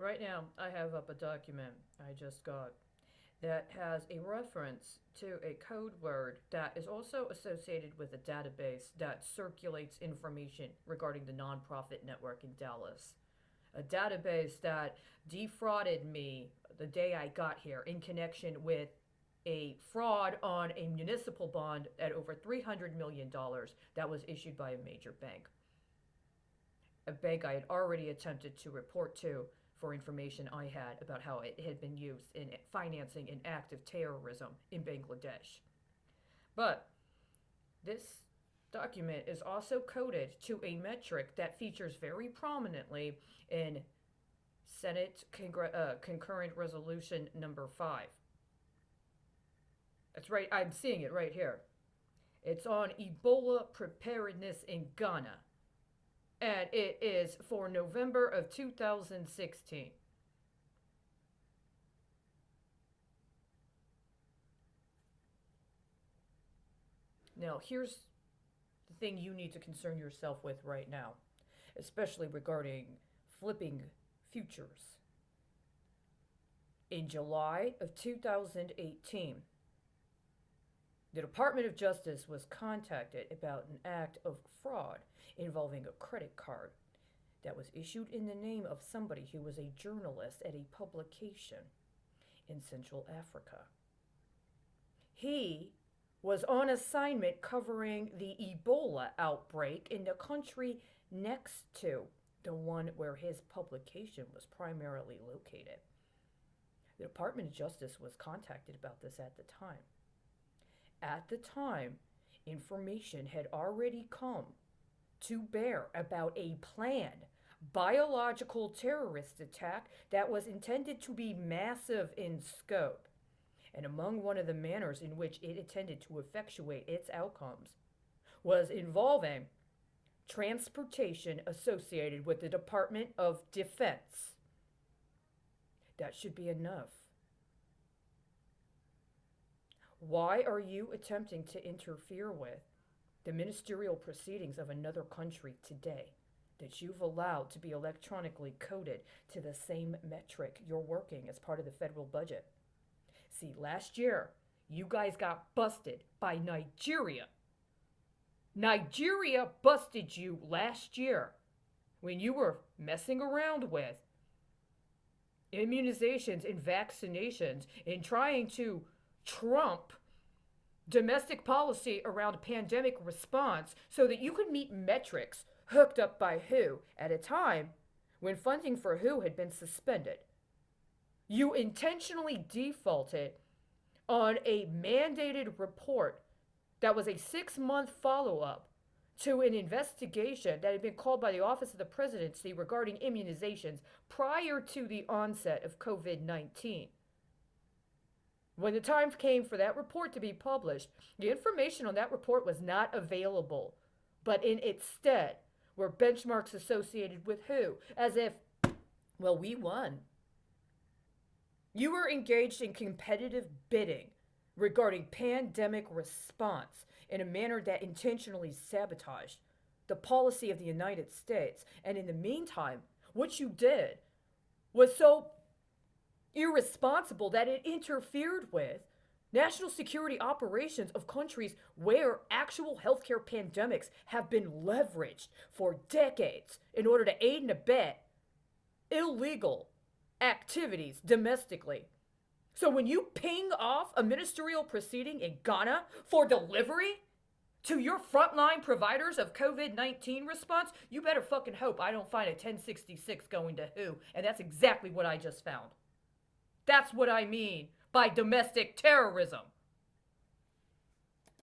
Right now, I have up a document I just got that has a reference to a code word that is also associated with a database that circulates information regarding the nonprofit network in Dallas. A database that defrauded me the day I got here in connection with a fraud on a municipal bond at over $300 million that was issued by a major bank. A bank I had already attempted to report to for information I had about how it had been used in financing an act of terrorism in Bangladesh. But this document is also coded to a metric that features very prominently in Senate Concurrent Resolution number 5. That's right, I'm seeing it right here. It's on Ebola preparedness in Ghana, and it is for November of 2016. Now, here's the thing you need to concern yourself with right now, especially regarding flipping futures. In July of 2018, the Department of Justice was contacted about an act of fraud involving a credit card that was issued in the name of somebody who was a journalist at a publication in Central Africa. He was on assignment covering the Ebola outbreak in the country next to the one where his publication was primarily located. The Department of Justice was contacted about this at the time. At the time, information had already come to bear about a planned biological terrorist attack that was intended to be massive in scope. And among one of the manners in which it intended to effectuate its outcomes was involving transportation associated with the Department of Defense. That should be enough. Why are you attempting to interfere with the ministerial proceedings of another country today that you've allowed to be electronically coded to the same metric you're working as part of the federal budget? See, last year, you guys got busted by Nigeria. Nigeria busted you last year when you were messing around with immunizations and vaccinations and trying to trump domestic policy around pandemic response so that you could meet metrics hooked up by WHO at a time when funding for WHO had been suspended. You intentionally defaulted on a mandated report that was a 6-month follow-up to an investigation that had been called by the Office of the Presidency regarding immunizations prior to the onset of COVID-19. When the time came for that report to be published, the information on that report was not available, but in its stead were benchmarks associated with WHO, as if, well, we won. You were engaged in competitive bidding regarding pandemic response in a manner that intentionally sabotaged the policy of the United States. And in the meantime, what you did was so irresponsible that it interfered with national security operations of countries where actual healthcare pandemics have been leveraged for decades in order to aid and abet illegal activities domestically. So when you ping off a ministerial proceeding in Ghana for delivery to your frontline providers of COVID-19 response, you better fucking hope I don't find a 1066 going to WHO. And that's exactly what I just found. That's what I mean by domestic terrorism.